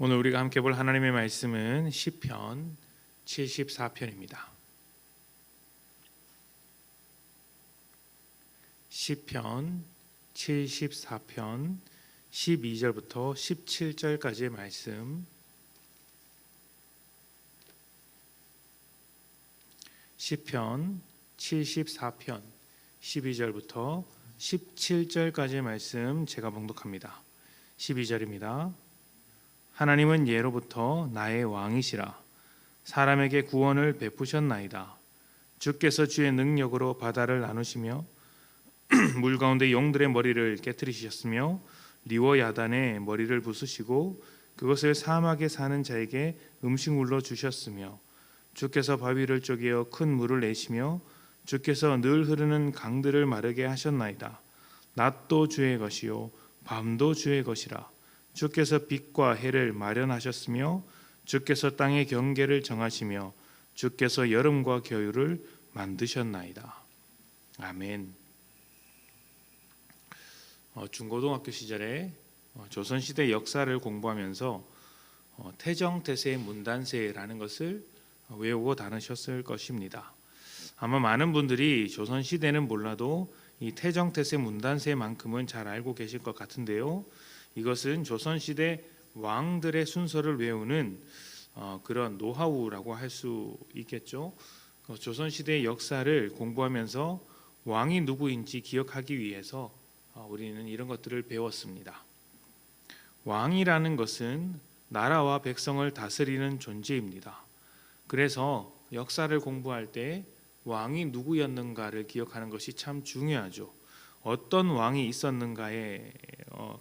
오늘 우리가 함께 볼 하나님의 말씀은 시편 74편입니다. 시편 74편 12절부터 17절까지의 말씀, 시편 74편 12절부터 17절까지의 말씀 제가 봉독합니다. 12절입니다. 하나님은 예로부터 나의 왕이시라. 사람에게 구원을 베푸셨나이다. 주께서 주의 능력으로 바다를 나누시며 물 가운데 용들의 머리를 깨뜨리셨으며 리워야단의 머리를 부수시고 그것을 사막에 사는 자에게 음식물로 주셨으며 주께서 바위를 쪼개어 큰 물을 내시며 주께서 늘 흐르는 강들을 마르게 하셨나이다. 낮도 주의 것이요 밤도 주의 것이라. 주께서 빛과 해를 마련하셨으며 주께서 땅의 경계를 정하시며 주께서 여름과 겨울을 만드셨나이다. 아멘. 중고등학교 시절에 조선시대 역사를 공부하면서 태정태세 문단세라는 것을 외우고 다니셨을 것입니다. 아마 많은 분들이 조선시대는 몰라도 이 태정태세 문단세만큼은 잘 알고 계실 것 같은데요. 이것은 조선시대 왕들의 순서를 외우는 그런 노하우라고 할 수 있겠죠. 조선시대 역사를 공부하면서 왕이 누구인지 기억하기 위해서 우리는 이런 것들을 배웠습니다. 왕이라는 것은 나라와 백성을 다스리는 존재입니다. 그래서 역사를 공부할 때 왕이 누구였는가를 기억하는 것이 참 중요하죠. 어떤 왕이 있었는가에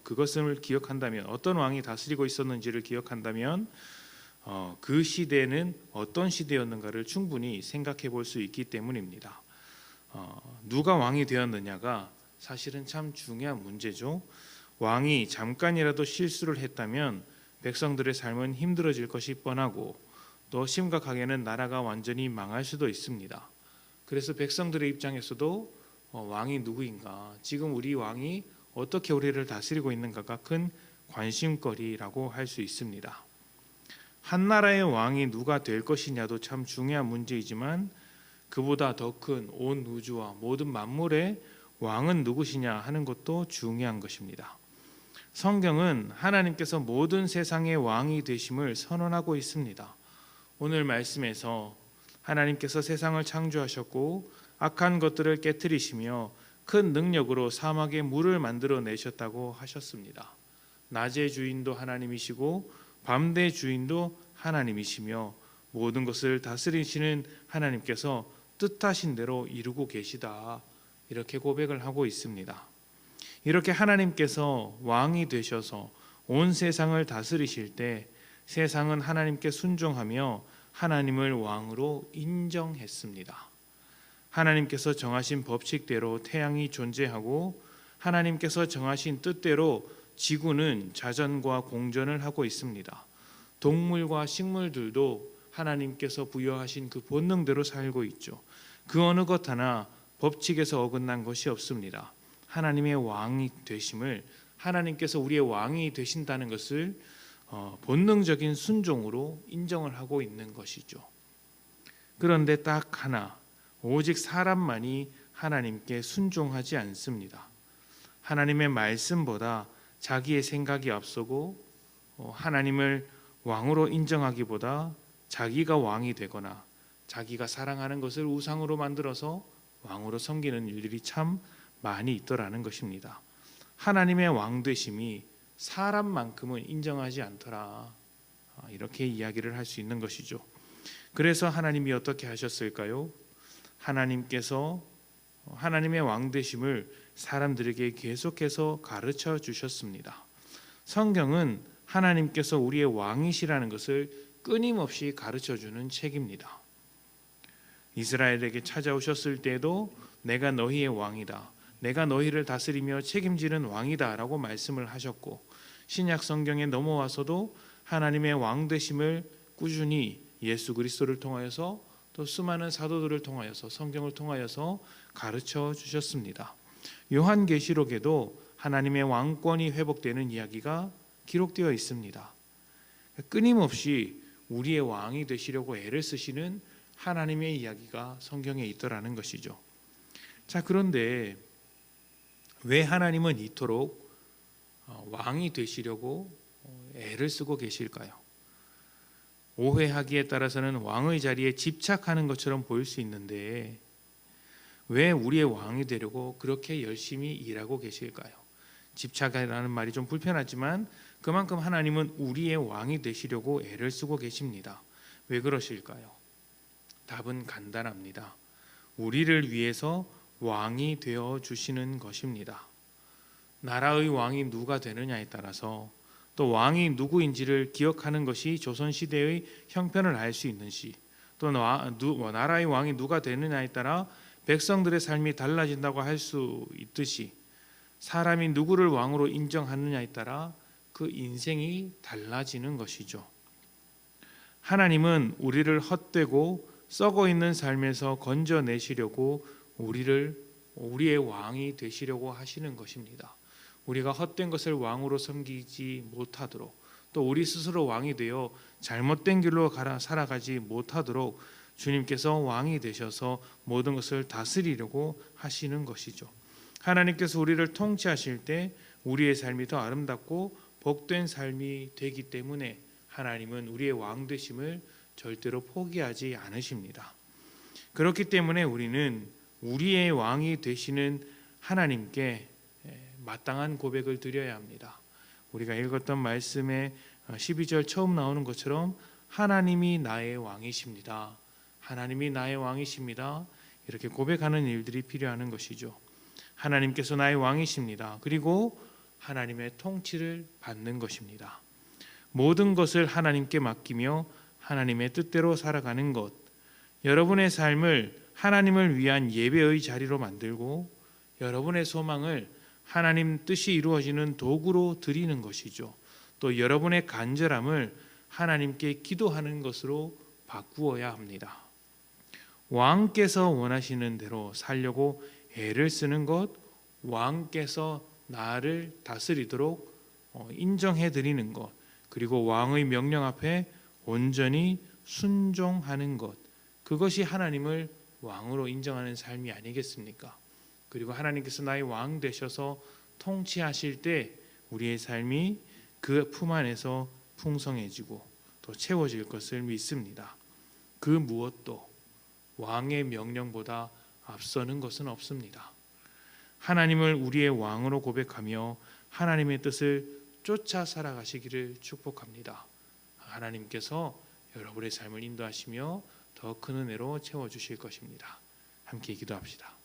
그것을 기억한다면, 어떤 왕이 다스리고 있었는지를 기억한다면 그 시대는 어떤 시대였는가를 충분히 생각해 볼 수 있기 때문입니다. 누가 왕이 되었느냐가 사실은 참 중요한 문제죠. 왕이 잠깐이라도 실수를 했다면 백성들의 삶은 힘들어질 것이 뻔하고 또 심각하게는 나라가 완전히 망할 수도 있습니다. 그래서 백성들의 입장에서도 왕이 누구인가, 지금 우리 왕이 어떻게 우리를 다스리고 있는가가 큰 관심거리라고 할 수 있습니다. 한 나라의 왕이 누가 될 것이냐도 참 중요한 문제이지만 그보다 더 큰 온 우주와 모든 만물의 왕은 누구시냐 하는 것도 중요한 것입니다. 성경은 하나님께서 모든 세상의 왕이 되심을 선언하고 있습니다. 오늘 말씀에서 하나님께서 세상을 창조하셨고 악한 것들을 깨뜨리시며 큰 능력으로 사막에 물을 만들어 내셨다고 하셨습니다. 낮의 주인도 하나님이시고 밤의 주인도 하나님이시며 모든 것을 다스리시는 하나님께서 뜻하신 대로 이루고 계시다, 이렇게 고백을 하고 있습니다. 이렇게 하나님께서 왕이 되셔서 온 세상을 다스리실 때 세상은 하나님께 순종하며 하나님을 왕으로 인정했습니다. 하나님께서 정하신 법칙대로 태양이 존재하고 하나님께서 정하신 뜻대로 지구는 자전과 공전을 하고 있습니다. 동물과 식물들도 하나님께서 부여하신 그 본능대로 살고 있죠. 그 어느 것 하나 법칙에서 어긋난 것이 없습니다. 하나님의 왕이 되심을, 하나님께서 우리의 왕이 되신다는 것을 본능적인 순종으로 인정을 하고 있는 것이죠. 그런데 딱 하나, 오직 사람만이 하나님께 순종하지 않습니다. 하나님의 말씀보다 자기의 생각이 앞서고 하나님을 왕으로 인정하기보다 자기가 왕이 되거나 자기가 사랑하는 것을 우상으로 만들어서 왕으로 섬기는 일들이 참 많이 있더라는 것입니다. 하나님의 왕 되심이 사람만큼은 인정하지 않더라, 이렇게 이야기를 할 수 있는 것이죠. 그래서 하나님이 어떻게 하셨을까요? 하나님께서 하나님의 왕 되심을 사람들에게 계속해서 가르쳐 주셨습니다. 성경은 하나님께서 우리의 왕이시라는 것을 끊임없이 가르쳐 주는 책입니다. 이스라엘에게 찾아오셨을 때도 내가 너희의 왕이다, 내가 너희를 다스리며 책임지는 왕이다 라고 말씀을 하셨고, 신약 성경에 넘어와서도 하나님의 왕 되심을 꾸준히 예수 그리스도를 통하여서 또 수많은 사도들을 통하여서 성경을 통하여서 가르쳐 주셨습니다. 요한계시록에도 하나님의 왕권이 회복되는 이야기가 기록되어 있습니다. 끊임없이 우리의 왕이 되시려고 애를 쓰시는 하나님의 이야기가 성경에 있더라는 것이죠. 자, 그런데 왜 하나님은 이토록 왕이 되시려고 애를 쓰고 계실까요? 오해하기에 따라서는 왕의 자리에 집착하는 것처럼 보일 수 있는데 왜 우리의 왕이 되려고 그렇게 열심히 일하고 계실까요? 집착이라는 말이 좀 불편하지만 그만큼 하나님은 우리의 왕이 되시려고 애를 쓰고 계십니다. 왜 그러실까요? 답은 간단합니다. 우리를 위해서 왕이 되어 주시는 것입니다. 나라의 왕이 누가 되느냐에 따라서 또 왕이 누구인지를 기억하는 것이 조선시대의 형편을 알 수 있는 시, 또 나라의 왕이 누가 되느냐에 따라 백성들의 삶이 달라진다고 할 수 있듯이 사람이 누구를 왕으로 인정하느냐에 따라 그 인생이 달라지는 것이죠. 하나님은 우리를 헛되고 썩어 있는 삶에서 건져내시려고 우리의 왕이 되시려고 하시는 것입니다. 우리가 헛된 것을 왕으로 섬기지 못하도록, 또 우리 스스로 왕이 되어 잘못된 길로 살아가지 못하도록 주님께서 왕이 되셔서 모든 것을 다스리려고 하시는 것이죠. 하나님께서 우리를 통치하실 때 우리의 삶이 더 아름답고 복된 삶이 되기 때문에 하나님은 우리의 왕 되심을 절대로 포기하지 않으십니다. 그렇기 때문에 우리는 우리의 왕이 되시는 하나님께 마땅한 고백을 드려야 합니다. 우리가 읽었던 말씀에 12절 처음 나오는 것처럼 하나님이 나의 왕이십니다. 하나님이 나의 왕이십니다. 이렇게 고백하는 일들이 필요한 것이죠. 하나님께서 나의 왕이십니다. 그리고 하나님의 통치를 받는 것입니다. 모든 것을 하나님께 맡기며 하나님의 뜻대로 살아가는 것, 여러분의 삶을 하나님을 위한 예배의 자리로 만들고 여러분의 소망을 하나님 뜻이 이루어지는 도구로 드리는 것이죠. 또 여러분의 간절함을 하나님께 기도하는 것으로 바꾸어야 합니다. 왕께서 원하시는 대로 살려고 애를 쓰는 것, 왕께서 나를 다스리도록 인정해 드리는 것, 그리고 왕의 명령 앞에 온전히 순종하는 것, 그것이 하나님을 왕으로 인정하는 삶이 아니겠습니까? 그리고 하나님께서 나의 왕 되셔서 통치하실 때 우리의 삶이 그 품 안에서 풍성해지고 또 채워질 것을 믿습니다. 그 무엇도 왕의 명령보다 앞서는 것은 없습니다. 하나님을 우리의 왕으로 고백하며 하나님의 뜻을 쫓아 살아가시기를 축복합니다. 하나님께서 여러분의 삶을 인도하시며 더 큰 은혜로 채워주실 것입니다. 함께 기도합시다.